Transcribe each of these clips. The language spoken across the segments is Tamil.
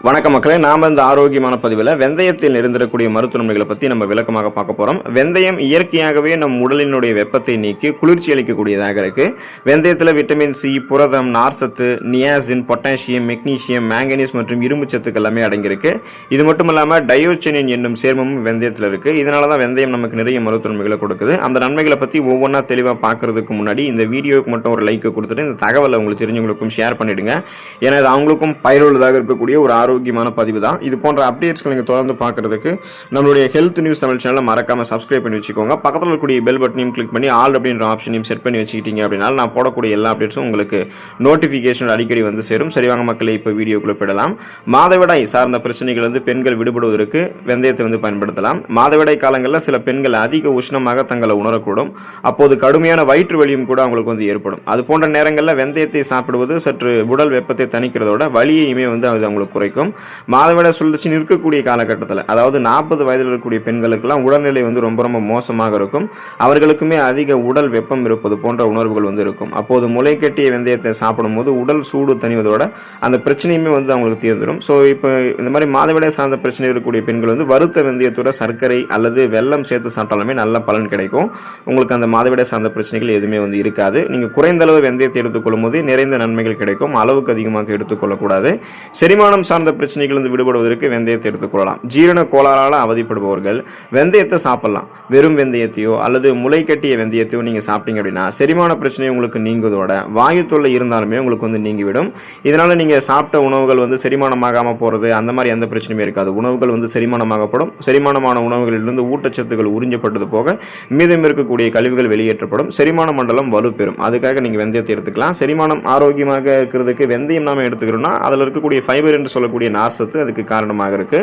வணக்கம் மக்களே, நாம் இந்த ஆரோக்கியமான பதிவில் வெந்தயத்தில் இருந்திருக்கக்கூடிய மருத்துவ நன்மைகளை பற்றி நம்ம விளக்கமாக பார்க்க போகிறோம். வெந்தயம் இயற்கையாகவே நம் உடலினுடைய வெப்பத்தை நீக்கி குளிர்ச்சி அளிக்கக்கூடியதாக இருக்குது. வெந்தயத்தில் விட்டமின் சி, புரதம், நார்சத்து, நியாசின், பொட்டாசியம், மெக்னீசியம், மேங்கனீஸ் மற்றும் இரும்பு சத்துக்கள் எல்லாமே அடங்கியிருக்கு. இது மட்டும் இல்லாமல் டயோச்சினின் என்னும் சேர்மமும் வெந்தயத்தில் இருக்குது. இதனால தான் வெந்தயம் நமக்கு நிறைய மருத்துவ நன்மைகளை கொடுக்குது. அந்த நன்மைகளை பற்றி ஒவ்வொன்றா தெளிவாக பார்க்கறதுக்கு முன்னாடி இந்த வீடியோவுக்கு மட்டும் ஒரு லைக் கொடுத்துட்டு இந்த தகவலை உங்களுக்கு தெரிஞ்சவங்களுக்கும் ஷேர் பண்ணிவிடுங்க. ஏன்னா இது அவங்களுக்கும் பயனுள்ளதாக இருக்கக்கூடிய ஒரு ஆரோக்கியமான பதிவு தான். இது போன்ற அப்டேட்ஸ்களை நீங்கள் தொடர்ந்து பார்க்கறதுக்கு நம்மளுடைய ஹெல்த் நியூஸ் தமிழ் சேனலை மறக்காம சப்ஸ்கிரைப் பண்ணி வச்சுக்கோங்க. பக்கத்தில் இருக்கக்கூடிய பெல் பட்டனையும் கிளிக் பண்ணி ஆல் அப்படின்ற ஆப்ஷனையும் செட் பண்ணி வச்சுக்கிட்டீங்க அப்படின்னா நான் போடக்கூடிய எல்லா அப்டேட்ஸும் உங்களுக்கு நோட்டிஃபிகேஷன் அடிக்கடி வந்து சேரும். சரிவாங்க மக்களே, இப்போ வீடியோக்குள்ள போயிடலாம். மாதவிடாய் சார்ந்த பிரச்சனைகள் பெண்கள் விடுபடுவதற்கு வெந்தயத்தை பயன்படுத்தலாம். மாதவிடாய் காலங்களில் சில பெண்கள் அதிக உஷ்ணமாக தங்களை உணரக்கூடும். அப்போது கடுமையான வயிற்று வலியும் கூட அவங்களுக்கு ஏற்படும். அது போன்ற நேரங்களில் வெந்தயத்தை சாப்பிடுவது சற்று உடல் வெப்பத்தை தணிக்கிறதோட வலியையுமே அது அவங்களுக்கு குறைக்கும். மாதவிடாய் சுழற்சி நிற்கக்கூடிய காலகட்டத்தில், அதாவது 40 வயதில் இருக்கக்கூடிய பெண்களுக்கெல்லாம் உடல்நிலை ரொம்ப ரொம்ப மோசமாக இருக்கும். அவர்களுக்குமே அதிக உடல் வெப்பம் இருப்பது போன்ற உணர்வுகள் இருக்கும். அப்போது முளை கட்டிய வெந்தயத்தை சாப்பிடும் போது உடல் சூடு தணிவதோட அந்த பிரச்சனையுமே அவங்களுக்கு தீர்ந்துடும். ஸோ இப்போ இந்த மாதிரி மாதவிடாய் சார்ந்த பிரச்சனை இருக்கக்கூடிய பெண்கள் வறுத்த வெந்தயத்தோட சர்க்கரை அல்லது வெல்லம் சேர்த்து சாப்பிட்டாலுமே நல்ல பலன் கிடைக்கும். உங்களுக்கு அந்த மாதவிடாய் சார்ந்த பிரச்சனைகள் எதுவுமே இருக்காது. நீங்கள் குறைந்த அளவு வெந்தயத்தை எடுத்துக்கொள்ளும் போது நிறைந்த நன்மைகள் கிடைக்கும். அளவுக்கு அதிகமாக எடுத்துக்கொள்ளக்கூடாது. செரிமானம் சார்ந்த பிரச்சனைகள் விடுபடுவதற்கு வெந்தயத்தை எடுத்துக்கொள்ளலாம். ஜீரண கோளாறால் அவதிப்படுபவர்கள் வெந்தயத்தை சாப்பிடலாம். வெறும் வெந்தயத்தையோ அல்லது முளை கட்டிய வெந்தயத்தையோ நீங்க சாப்பிட்டீங்க அப்படின்னா செரிமான பிரச்சனை உங்களுக்கு நீங்குவதோட வாயு தொல்லை இருந்தாலுமே உங்களுக்கு நீங்கிவிடும். இதனால நீங்க சாப்பிட்ட உணவுகள் செரிமானமாகாம போறது அந்த மாதிரி எந்த பிரச்சனையுமே இருக்காது. உணவுகள் செரிமானமாகப்படும். செரிமானமான உணவுகளிலிருந்து ஊட்டச்சத்துக்கள் உறிஞ்சப்பட்டது போக மீதம் இருக்கக்கூடிய கழிவுகள் வெளியேற்றப்படும். செரிமான மண்டலம் வலுப்பெறும். அதுக்காக நீங்க வெந்தயத்தை எடுத்துக்கலாம். செரிமானம் ஆரோக்கியமாக இருக்கிறதுக்கு வெந்தயம் நாம எடுத்துக்கிறோம்னா அதில் இருக்கக்கூடிய ஃபைபர் என்று சொல்லக்கூடிய நார்சத்து அதுக்கு காரணமாக இருக்கு.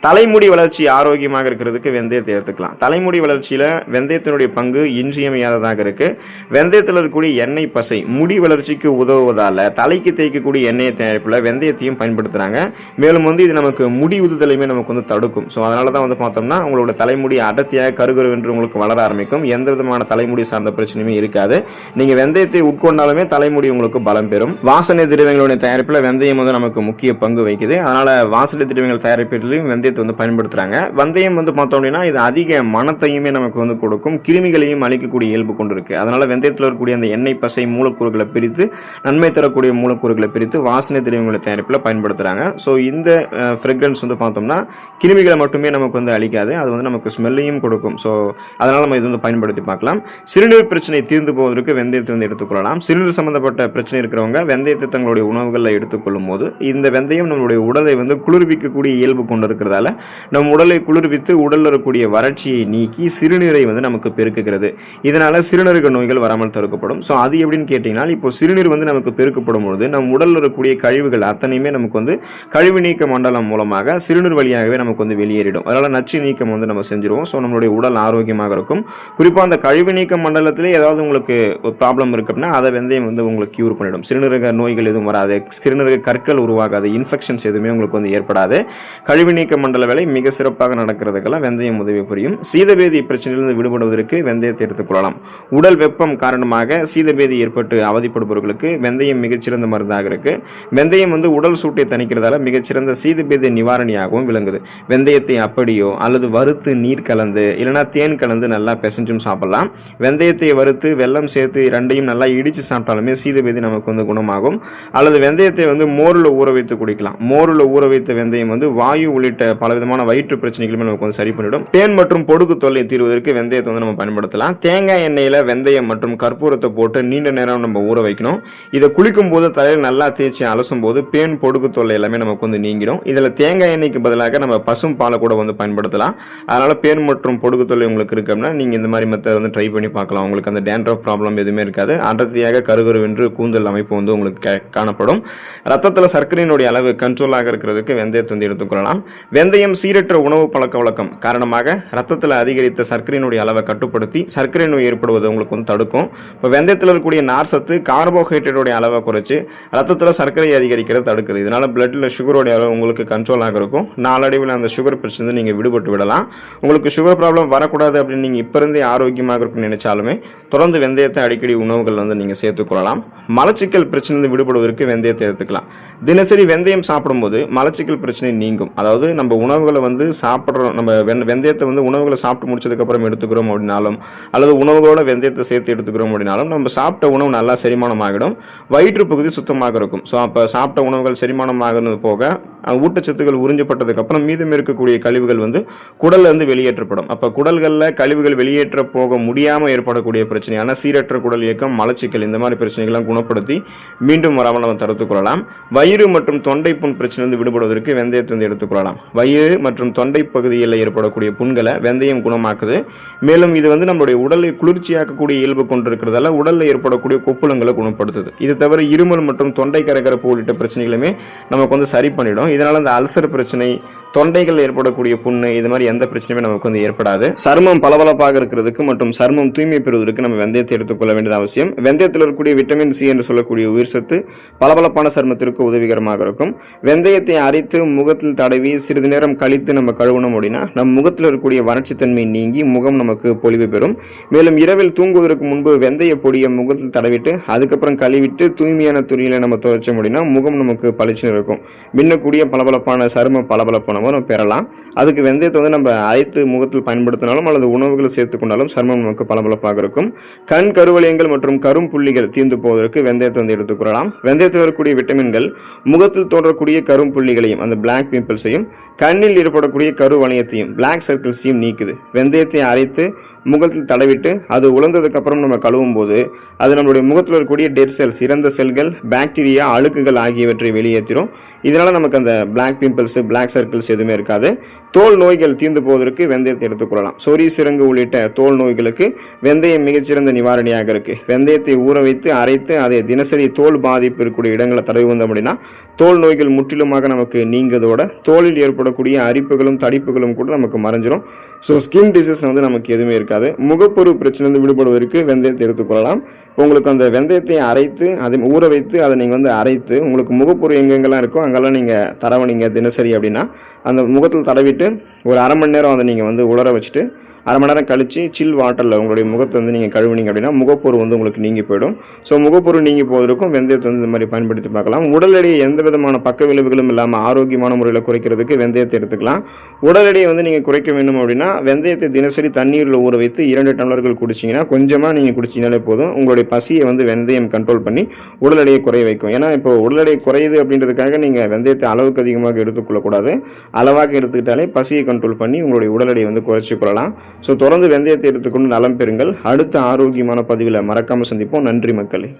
தலைமுடி வளர்ச்சி ஆரோக்கியமாக இருக்கிறதுக்கு வெந்தயத்தை எடுத்துக்கலாம். தலைமுடி வளர்ச்சியில வெந்தயத்தினுடைய பங்கு இன்றியமையாததாக இருக்கு. வெந்தயத்தில் இருக்கக்கூடிய எண்ணெய் பசை முடி வளர்ச்சிக்கு உதவுவதால தலைக்கு தேய்க்கக்கூடிய எண்ணெய் தயாரிப்புல வெந்தயத்தையும் பயன்படுத்துறாங்க. மேலும் இது நமக்கு முடி உதுதலையுமே நமக்கு தடுக்கும். ஸோ அதனால தான் பார்த்தோம்னா உங்களோட தலைமுடி அடர்த்தியாக கருகருவென்று உங்களுக்கு வளர ஆரம்பிக்கும். எந்த விதமான தலைமுடி சார்ந்த பிரச்சனையுமே இருக்காது. நீங்க வெந்தயத்தை உட்கொண்டாலுமே தலைமுடி உங்களுக்கு பலம் பெறும். வாசனை திரவியங்களுடைய தயாரிப்புல வெந்தயம் நமக்கு முக்கிய பங்கு வகிக்குது. அதனால வாசனை திரவியங்கள் தயாரிப்பிலையும் வெந்தயத்தை பயன்படுத்துறாங்க. வெந்தயம் பார்த்தோம் அப்படின்னா இது அதிக மனத்தையுமே நமக்கு கொடுக்கும். கிருமிகளையும் அழிக்கக்கூடிய இயல்பு கொண்டு இருக்கு. அதனால வெந்தயத்தில் இருக்கக்கூடிய அந்த எண்ணெய் பசை மூலக்கூறுகளை பிரித்து நன்மை தரக்கூடிய மூலக்கூறுகளை பிரித்து வாசனை திரவியங்களை தயாரிப்பில் பயன்படுத்துறாங்க. ஸோ இந்த ஃப்ரெக்ரன்ஸ் பார்த்தோம்னா கிருமிகளை மட்டுமே நமக்கு அழிக்காது. அது நமக்கு ஸ்மெல்லையும் கொடுக்கும். ஸோ அதனால நம்ம இது பயன்படுத்தி பார்க்கலாம். சிறுநீர் பிரச்சனை தீர்ந்து போவதற்கு வெந்தயத்தை எடுத்துக்கொள்ளலாம். சிறுநீர் சம்பந்தப்பட்ட பிரச்சனை இருக்கிறவங்க வெந்தயத்தை தங்களுடைய உணவுகளில் எடுத்துக்கொள்ளும் போது இந்த வெந்தயம் நம்மளுடைய உடலை குளிர்விக்கக்கூடிய இயல்பு கொண்டு இருக்கிறதால நம் உடலை குளிர்வித்து உடலில் இருக்கக்கூடிய வறட்சியை நீக்கி சிறுநீரை நமக்கு பெருக்குகிறது. இதனால சிறுநீரக நோய்கள் வராமல் தடுக்கப்படும். ஸோ அது எப்படின்னு கேட்டீங்கன்னா, இப்போ சிறுநீர் நமக்கு பெருக்கப்படும் பொழுது நம் உடலில் இருக்கக்கூடிய கழிவுகள் அத்தனையுமே நமக்கு கழிவு நீக்க மண்டலம் மூலமாக சிறுநீர் வழியாகவே நமக்கு வெளியேறிடும். அதனால நச்சு நீக்கம் நம்ம செஞ்சிருவோம். ஸோ நம்மளுடைய உடல் ஆரோக்கியமாக இருக்கும். குறிப்பாக அந்த கழிவு நீக்க மண்டலத்திலே ஏதாவது உங்களுக்கு ஒரு ப்ராப்ளம் இருக்கு அப்படின்னா அதை வெந்தயம் உங்களுக்கு கியூர் பண்ணிடும். சிறுநீரக நோய்கள் எதுவும் வராது. சிறுநீரக கற்கள் உருவாகாது. இன்ஃபெக்ஷன்ஸ் எதுவுமே உங்களுக்கு ஏற்படாது. கழிவு நீக்க மண்டல வேலை மிக சிறப்பாக நடக்கிறதுக்கெல்லாம் வெந்தயம் உதவி புரியும். சீதபேதி பிரச்சனையிலிருந்து விடுபடுவதற்கு வெந்தயத்தை எடுத்துக்கொள்ளலாம். உடல் வெப்பம் காரணமாக சீதபேதி ஏற்பட்டு அவதிப்படுபவர்களுக்கு வெந்தயம் மிகச்சிறந்த மருந்தாக இருக்கு. வெந்தயம் உடல் சூட்டை தணிக்கிறதால மிகச்சிறந்த சீதபேதி நிவாரணியாகவும் விளங்குது. வெந்தயத்தை அப்படியோ அல்லது வறுத்து நீர் கலந்து இல்லைன்னா தேன் கலந்து நல்லா பிசைஞ்சும் சாப்பிடலாம். வெந்தயத்தை வறுத்து வெல்லம் சேர்த்து இரண்டையும் நல்லா இடிச்சு சாப்பிட்டாலுமே சீதபேதி நமக்கு குணமாகும். அல்லது வெந்தயத்தை மோரில் ஊற வைத்து குடிக்கலாம். மோரில் ஊற வைத்த வெந்தயம் வாயு உள்ளிட்ட பலவிதமான வயிற்று பிரச்சனைகளுமே நமக்கு சரி பண்ணிடும். தேன் மற்றும் பொடுகு தொல்லை தீர்வதற்கு வெந்தயத்தை நம்ம பயன்படுத்தலாம். தேங்காய் எண்ணெயில வெந்தயம் மற்றும் கற்பூரத்தை போட்டு நீண்ட நேரம் நம்ம ஊற வைக்கணும். இதை குளிக்கும் போது தலையில் நல்லா தேய்ச்சி அலசும் போது பேன் பொடுகு தொல்லை எல்லாமே நமக்கு நீங்கிடும். இதுல தேங்காய் எண்ணெய்க்கு பதிலாக நம்ம பசும் பாலை கூட பயன்படுத்தலாம். அதனால பேன் மற்றும் பொடுகு தொல்லை உங்களுக்கு இருக்கு அப்படின்னா நீங்க இந்த மாதிரி மெத்தட் ட்ரை பண்ணி பார்க்கலாம். உங்களுக்கு அந்த டேண்ட்ரஃப் ப்ராப்ளம் எதுவுமே இருக்காது. அடர்த்தியாக கருகருவென்று கூந்தல் அமைப்பு உங்களுக்கு காணப்படும். ரத்தத்தில் சர்க்கரையினுடைய அளவு கண்ட்ரோலாக இருக்கிறதுக்கு வெந்தயத்தை எடுத்துக்கொள்ளலாம். வெந்தயம் சீரற்ற உணவு பழக்க வழக்கம் காரணமாக ரத்தத்தில் அதிகரித்த சர்க்கரையினுடைய அளவை கட்டுப்படுத்தி சர்க்கரை நோய் ஏற்படுவது உங்களுக்கு தடுக்கும். இப்போ வெந்தயத்தில் இருக்கக்கூடிய நார்சத்து கார்போஹைட்ரேட்டோடைய அளவை குறைச்சி ரத்தத்தில் சர்க்கரை அதிகரிக்கிறது தடுக்குது. இதனால பிளட்ல சுகரோடைய அளவு உங்களுக்கு கண்ட்ரோலாக இருக்கும். நாளடைவில் அந்த சுகர் பிரச்சனை நீங்கள் விடுபட்டு விடலாம். உங்களுக்கு சுகர் ப்ராப்ளம் வரக்கூடாது அப்படின்னு நீங்கள் இப்போ இருந்தே ஆரோக்கியமாக இருக்குன்னு நினைச்சாலுமே தொடர்ந்து வெந்தயத்தை அடிக்கடி உணவுகள் நீங்கள் சேர்த்துக்கொள்ளலாம். மலச்சிக்கல் பிரச்சனை விடுபடுவதற்கு வெந்தயத்தை எடுத்துக்கலாம். தினசரி வெந்தயம் சாப்பிடும் பண்ணும்போது மலச்சிக்கல் பிரச்சனை நீங்கும். அதாவது நம்ம உணவுகளை வந்து சாப்பிட்றோம், நம்ம வெந்தயத்தை வந்து உணவுகளை சாப்பிட்டு முடிச்சதுக்கப்புறம் எடுத்துக்கிறோம் அப்படின்னாலும், அல்லது உணவுகளோட வெந்தயத்தை சேர்த்து எடுத்துக்கிறோம் அப்படின்னாலும், நம்ம சாப்பிட்ட உணவு நல்லா செரிமானம் ஆகிடும், வயிற்று பகுதி சுத்தமாக இருக்கும். ஸோ அப்போ சாப்பிட்ட உணவுகள் செரிமானம் ஆகிறது போக ஊட்டச்சத்துக்கள் உறிஞ்சப்பட்டதுக்கப்புறம் மீதம் இருக்கக்கூடிய கழிவுகள் வந்து குடல்ல இருந்து வெளியேற்றப்படும். அப்போ குடல்களில் கழிவுகள் வெளியேற்ற போக முடியாமல் ஏற்படக்கூடிய பிரச்சனையான சீரற்ற குடல் இயக்கம், மலச்சிக்கல், இந்த மாதிரி பிரச்சனைகள்லாம் குணப்படுத்தி மீண்டும் வராமல் நம்ம தடுத்துக் கொள்ளலாம். வயிறு மற்றும் தொண்டை புண் பிரச்சனை விடுபடுவதற்கு வெந்தயத்தை வந்து எடுத்துக்கொள்ளலாம். வயிறு மற்றும் தொண்டை பகுதியில் ஏற்படக்கூடிய புண்களை வெந்தயம் குணமாக்குது. மேலும் இது வந்து நம்மளுடைய உடலை குளிர்ச்சியாக்கக்கூடிய இயல்பு கொண்டிருக்கிறதால உடலில் ஏற்படக்கூடிய கொப்புளங்களை குணப்படுத்துது. இது தவிர இருமல் மற்றும் தொண்டை கரகரப்பு உள்ளிட்ட பிரச்சனைகளுமே நமக்கு வந்து சரி பண்ணிடும். இதனால அந்த அல்சர் பிரச்சனை, தொண்டைகள் ஏற்படக்கூடிய புண்ணு, இது மாதிரி எந்த பிரச்சனையுமே நமக்கு வந்து ஏற்படாது. சருமம் பளபளப்பாக இருக்கிறதுக்கு மற்றும் சருமம் தூய்மை பெறுவதற்கு நம்ம வெந்தயத்தை எடுத்துக்கொள்ள வேண்டியது அவசியம். வெந்தயத்தில் இருக்கக்கூடிய விட்டமின் சி என்று சொல்லக்கூடிய உயிர் சத்து பளபளப்பான சருமத்திற்கு உதவிகரமாக இருக்கும். வெந்தயத்தை அரைத்து முகத்தில் தடவி சிறிது நேரம் கழித்து நம்ம கழுவணும் அப்படின்னா நம் முகத்தில் இருக்கக்கூடிய வறட்சித்தன்மை நீங்கி முகம் நமக்கு பொலிவு பெறும். மேலும் இரவில் தூங்குவதற்கு முன்பு வெந்தய பொடியை முகத்தில் தடவிட்டு அதுக்கப்புறம் கழுவிட்டு தூய்மையான துணியில நம்ம துவைச்சோம் அப்படின்னா முகம் நமக்கு பளிச்சுன்னு இருக்கும். மின்னக்கூடிய பளபளப்பான சரும பளபளப்பு நம்ம பெறலாம். அதுக்கு வெந்தயத்தை வந்து நம்ம அரைத்து முகத்தில் பயன்படுத்தினாலும் அல்லது உணவுகளை சேர்த்துக்கொண்டாலும் சருமம் நமக்கு பளபளப்பாக இருக்கும். கண் கருவளையங்கள் மற்றும் கரும்புள்ளிகள் தீர்ந்து போவதற்கு வெந்தயத்தை வந்து எடுத்துக்கொள்ளலாம். வெந்தயத்தில் வரக்கூடிய விட்டமின்கள் முகத்தில் தோன்றக்கூடிய கரும்புள்ளிகளையும், அந்த பிளாக் பிம்பிள்ஸையும், கண்ணில் ஏற்படக்கூடிய கருவளையத்தையும், பிளாக் சர்க்கிள்ஸையும் நீக்குது. வெந்தயத்தை அரைத்து முகத்தில் தடவிட்டு அது உலர்ந்ததுக்கு அப்புறம் நம்ம கழுவும் போது அது நம்மளுடைய முகத்தில் இருக்கக்கூடிய டெட் செல்ஸ், இறந்த செல்கள், பாக்டீரியா, அழுக்குகள் ஆகியவற்றை வெளியேற்றிடும். இதனால நமக்கு அந்த பிளாக் பிம்பிள்ஸ், பிளாக் சர்க்கிள்ஸ் எதுவுமே இருக்காது. தோல் நோய்கள் தீர்ந்து போவதற்கு வெந்தயத்தை எடுத்துக்கொள்ளலாம். சொறி, சிரங்கு உள்ளிட்ட தோல் நோய்களுக்கு வெந்தயம் மிகச்சிறந்த நிவாரணியாக இருக்கு. வெந்தயத்தை ஊற வைத்து அரைத்து அதை தினசரி தோல் பாதிப்பு இருக்கக்கூடிய இடங்களை தடவி வந்தோம் அப்படின்னா தோல் நோய்கள் முற்றிலுமாக நமக்கு நீங்குவதோட தோலில் ஏற்படக்கூடிய அரிப்புகளும் தடிப்புகளும் கூட நமக்கு மறைஞ்சிரும். ஸோ ஸ்கின் டிசீஸ் வந்து நமக்கு எதுவுமே இருக்காது. முகப்பொரு பிரச்சனை வந்து விடுபடுவதற்கு வெந்தயத்தை எடுத்துக்கொள்ளலாம். உங்களுக்கு அந்த வெந்தயத்தை அரைத்து அதை ஊற வைத்து அதை நீங்கள் வந்து அரைத்து உங்களுக்கு முகப்பொரு எங்கெங்கெல்லாம் இருக்கோ அங்கெல்லாம் நீங்கள் தடவணிங்க தினசரி அப்படின்னா அந்த முகத்தில் தடவிட்டு ஒரு அரை மணி நேரம் அதை நீங்கள் வந்து உலர வச்சுட்டு அரை மணி நேரம் கழித்து சில் வாட்டரில் உங்களுடைய முகத்தை வந்து நீங்கள் கழுவுனீங்க அப்படின்னா முகப்பொரு வந்து உங்களுக்கு நீங்கி போயிடும். ஸோ முகப்பொரு நீங்கி போவதற்கும் வெந்தயத்தை வந்து இந்த மாதிரி பயன்படுத்தி பார்க்கலாம். உடல் எடையை எந்த விதமான பக்க விளைவுகளும் இல்லாமல் ஆரோக்கியமான முறையில் குறைக்கிறதுக்கு வெந்தயத்தை எடுத்துக்கலாம். உடல் எடையை வந்து நீங்கள் குறைக்க வேண்டும் அப்படின்னா வெந்தயத்தை தினசரி தண்ணீரில் ஊற வைத்து 2 டம்ளர்கள் குடிச்சிங்கன்னா கொஞ்சமாக நீங்கள் குடிச்சிங்கனாலே போதும். உங்களுடைய பசியை வந்து வெந்தயம் கண்ட்ரோல் பண்ணி உடல் எடையை குறைய வைக்கும். ஏன்னா இப்போ உடல் எடை குறையுது அப்படின்றதுக்காக நீங்கள் வெந்தயத்தை அளவுக்கு அதிகமாக எடுத்துக்கொள்ளக்கூடாது. அளவாக எடுத்துக்கிட்டாலே பசியை கண்ட்ரோல் பண்ணி உங்களுடைய உடல் எடையை வந்து குறைச்சி கொள்ளலாம். ஸோ தொடர்ந்து வெந்தயத்தை எடுத்துக்கொண்டு நலம் பெறுங்கள். அடுத்த ஆரோக்கியமான பதிவில் மறக்காமல் சந்திப்போம். நன்றி மக்களே.